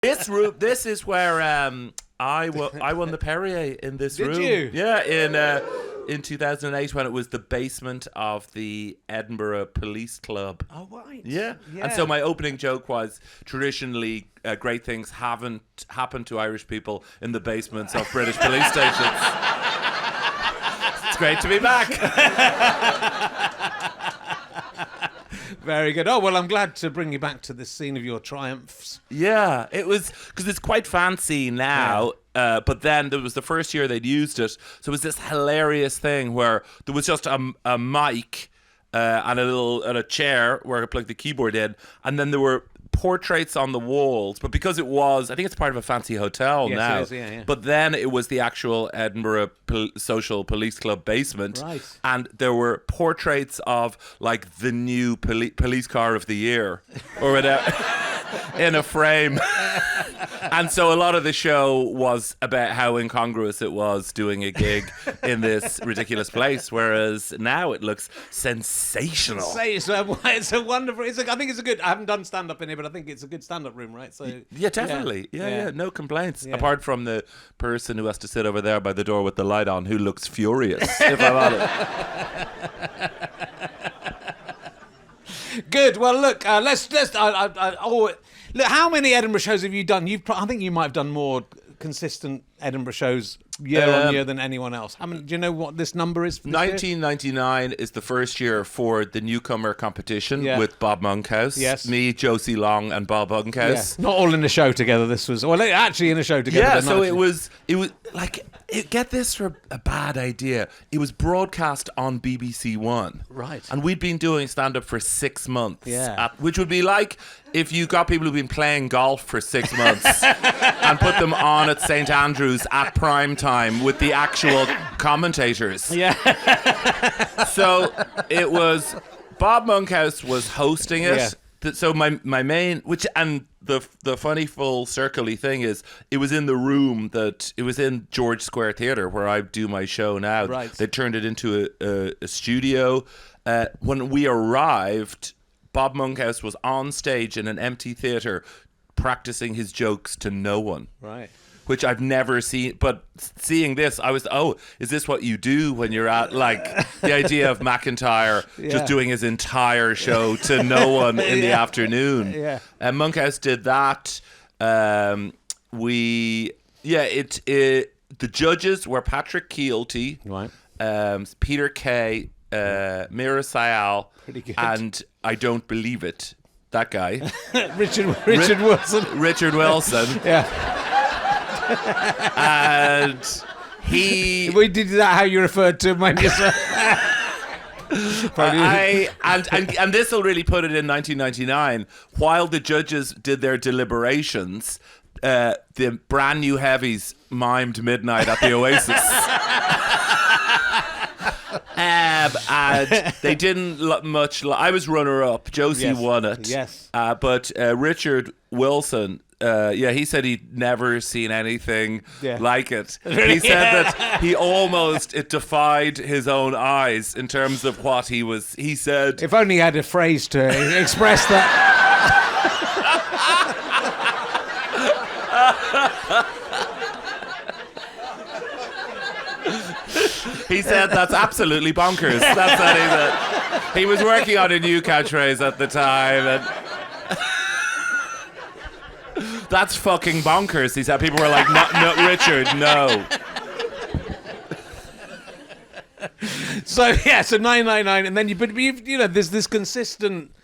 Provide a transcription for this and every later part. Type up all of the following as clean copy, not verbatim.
This is where I won the Perrier in this room. Did you? Yeah, in 2008 when it was the basement of the Edinburgh Police Club. Oh, right. Yeah. And so my opening joke was traditionally great things haven't happened to Irish people in the basements of British police stations. It's great to be back. Very good. Oh, well, I'm glad to bring you back to this scene of your triumphs. Yeah, it was because it's quite fancy now. Yeah. But then there was the first year they'd used it. So it was this hilarious thing where there was just a mic and a chair where I plugged the keyboard in. And then there were portraits on the walls. But because it was, I think it's part of a fancy hotel now. It is, yeah. But then it was the actual Edinburgh Social Police Club basement. Right. And there were portraits of like the new police car of the year or whatever. In a frame. And so a lot of the show was about how incongruous it was doing a gig in this ridiculous place, whereas now it looks sensational. It's a wonderful. I think it's a good. I haven't done stand up in here, but I think it's a good stand up room, right? So yeah, definitely. Yeah. No complaints. Yeah. Apart from the person who has to sit over there by the door with the light on, who looks furious. If I'm honest. Good. Well, look. Look. How many Edinburgh shows have you done? I think you might have done more consistent Edinburgh shows year on year than anyone else. Do you know what this number is? For this 1999 is the first year for the newcomer competition with Bob Monkhouse. Yes. Me, Josie Long, and Bob Monkhouse. Yeah. Not all in a show together. This was actually in a show together. Yeah. So it was like. Get this for a bad idea. It was broadcast on BBC One. Right. And we'd been doing stand-up for 6 months. Yeah. Which would be like if you got people who've been playing golf for 6 months and put them on at St. Andrews at prime time with the actual commentators. Yeah. So it was... Bob Monkhouse was hosting it. Yeah. So my main, the funny full circle-y thing is, it was in the room it was in George Square Theatre where I do my show now. Right. They turned it into a studio. When we arrived, Bob Monkhouse was on stage in an empty theatre practicing his jokes to no one. Right. Which I've never seen, but seeing this, I was, is this what you do when you're at, like, the idea of McIntyre just doing his entire show to no one in the afternoon. Yeah. And Monkhouse did that. The judges were Patrick Keelty, right. Peter Kay, Mira Sayal, and I Don't Believe It, that guy. Richard Wilson. Richard Wilson. Yeah. And we did that how you referred to him when you said and this will really put it in 1999 while the judges did their deliberations. The brand new heavies mimed Midnight at the Oasis. And they didn't much. I was runner up. Josie won it. Yes. But Richard Wilson. He said he'd never seen anything like it. He said that it defied his own eyes in terms of what he was. He said, if only he had a phrase to express that. He said that's absolutely bonkers. That's what he said. He was working on a new catchphrase at the time, and that's fucking bonkers. He said. People were like, no, Richard, no. So 999, and then there's this consistent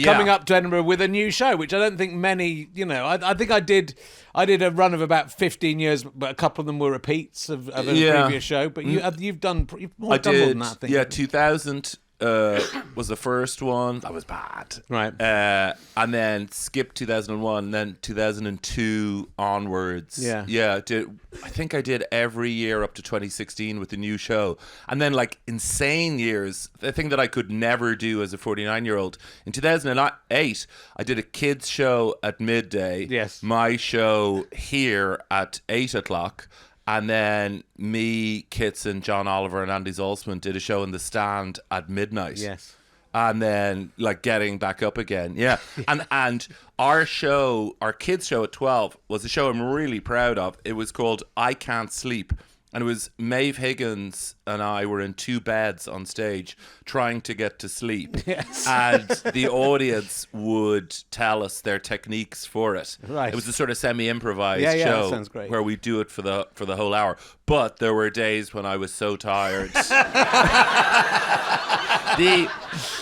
coming up to Edinburgh with a new show, which I don't think many, I think I did a run of about 15 years, but a couple of them were repeats of a previous show. But you've done more than that, I think. Yeah, 2000 was the first one. That was bad. Right. And then skipped 2001, and then 2002 onwards. Yeah. Yeah, I think I did every year up to 2016 with the new show. And then like insane years, the thing that I could never do as a 49-year-old. In 2008, I did a kids show at midday. Yes. My show here at 8 o'clock. And then me, Kits, and John Oliver and Andy Zaltzman did a show in the Stand at midnight. Yes. and then like getting back up again. Yeah. And our kids show at 12 was a show I'm really proud of. It was called I Can't Sleep. And it was Maeve Higgins and I were in 2 beds on stage trying to get to sleep. Yes. And the audience would tell us their techniques for it. Right. It was a sort of semi-improvised that show sounds great. where we do it for the whole hour. But there were days when I was so tired.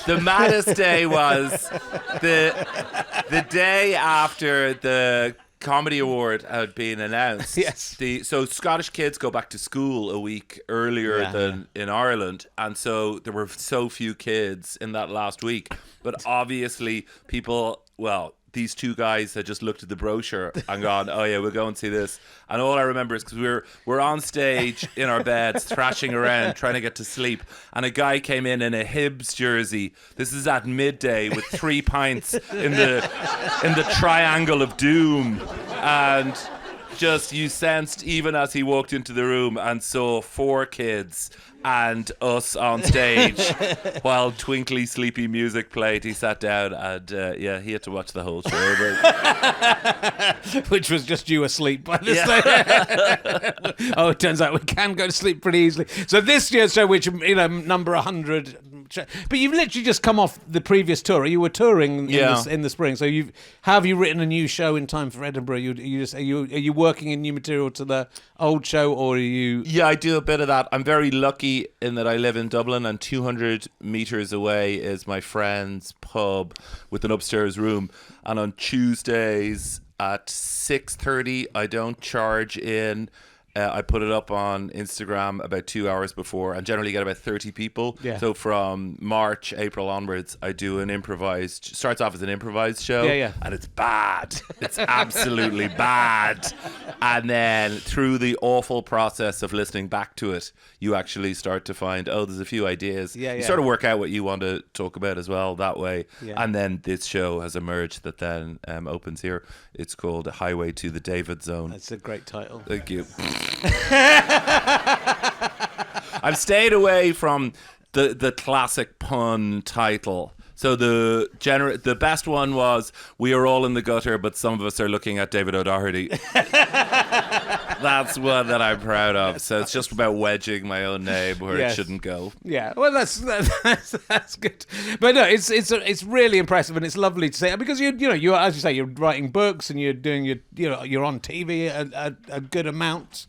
The maddest day was the day after the Comedy Award had been announced. Yes. So Scottish kids go back to school a week earlier than in Ireland, and so there were so few kids in that last week. But obviously these 2 guys had just looked at the brochure and gone, oh yeah, we'll go and see this. And all I remember is because we're on stage in our beds thrashing around trying to get to sleep, and a guy came in a Hibs jersey. This is at midday with 3 pints in the triangle of doom, and just you sensed even as he walked into the room and saw 4 kids and us on stage while twinkly sleepy music played, he sat down and he had to watch the whole show. Which was just you asleep by this time. Oh, it turns out we can go to sleep pretty easily. So this year's show, which number 100, but you've literally just come off the previous tour. You were touring in the spring, so have you written a new show in time for Edinburgh? Are you working in new material to the old show, or are you? Yeah, I do a bit of that. I'm very lucky in that I live in Dublin, and 200 meters away is my friend's pub with an upstairs room. And on Tuesdays at 6:30, I don't charge in. I put it up on Instagram about 2 hours before and generally get about 30 people. Yeah. So from March, April onwards, I do starts off as an improvised show. Yeah. And it's bad. It's absolutely bad. And then through the awful process of listening back to it, you actually start to find, there's a few ideas. Yeah. You sort of work out what you want to talk about as well that way. Yeah. And then this show has emerged that then opens here. It's called Highway to the David Zone. That's a great title. Thank you. I've stayed away from the classic pun title. So the best one was "We are all in the gutter, but some of us are looking at David O'Doherty." That's one that I'm proud of. So it's just about wedging my own name where it shouldn't go. Yeah, well, that's good. But no, it's really impressive, and it's lovely to see, because you as you say, you're writing books and you're doing you're on TV a good amount.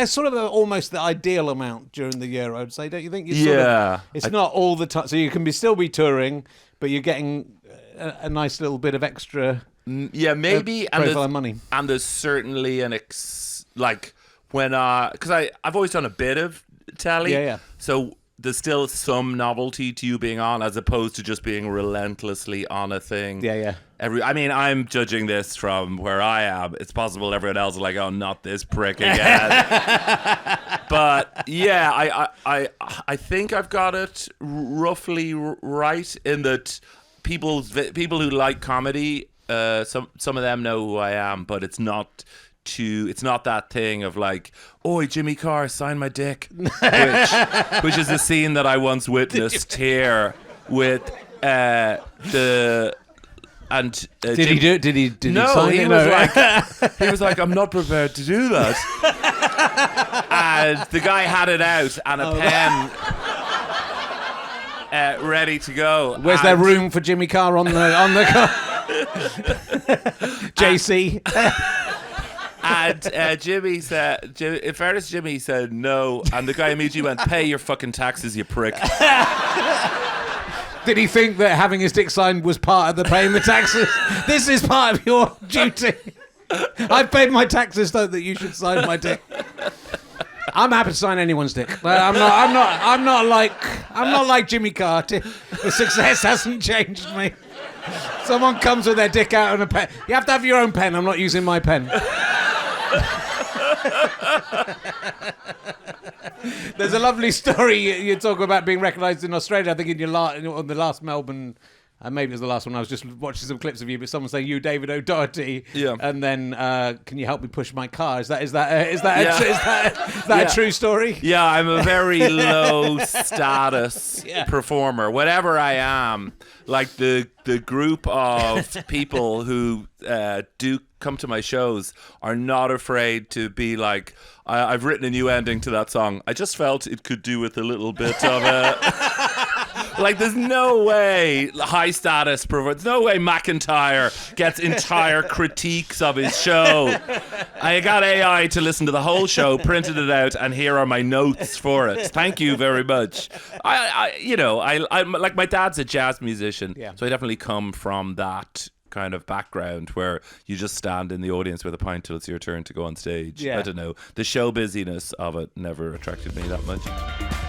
Sort of almost the ideal amount during the year, I would say, don't you think? It's not all the time, so you can still be touring, but you're getting a nice little bit of extra. Maybe profile money. And there's certainly because I've always done a bit of telly. Yeah. So there's still some novelty to you being on, as opposed to just being relentlessly on a thing. Yeah. I'm judging this from where I am. It's possible everyone else is like, oh, not this prick again. But yeah, I think I've got it roughly right in that people who like comedy, some of them know who I am, but it's not that thing of like, "Oi, Jimmy Carr, sign my dick," which is a scene that I once witnessed here with and did he do it? Did he no, sign he it? was like, he was like, "I'm not prepared to do that." And the guy had it out and a pen ready to go. Where's there room for Jimmy Carr on the car? JC. And Jimmy said, in fairness, Jimmy said no, and the guy immediately went, "Pay your fucking taxes, you prick." Did he think that having his dick signed was part of the paying the taxes? This is part of your duty. I've paid my taxes, so that you should sign my dick. I'm happy to sign anyone's dick. But I'm not like Jimmy Carr. The success hasn't changed me. Someone comes with their dick out and a pen. You have to have your own pen. I'm not using my pen. There's a lovely story you talk about being recognised in Australia. I think in the last Melbourne maybe it was the last one. I was just watching some clips of you, but someone saying you, David O'Doherty, Yeah. and then can you help me push my car? Is that Yeah. a true story? Yeah, I'm a very low status Yeah. performer. Whatever I am, like the group of people who do come to my shows are not afraid to be like, I've written a new ending to that song. I just felt it could do with a little bit of a... Like, there's no way high status performer, there's no way McIntyre gets entire critiques of his show. I got AI to listen to the whole show, printed it out, and here are my notes for it. Thank you very much. I'm like, my dad's a jazz musician, so I definitely come from that kind of background where you just stand in the audience with a pint till it's your turn to go on stage. I don't know. The show busyness of it never attracted me that much.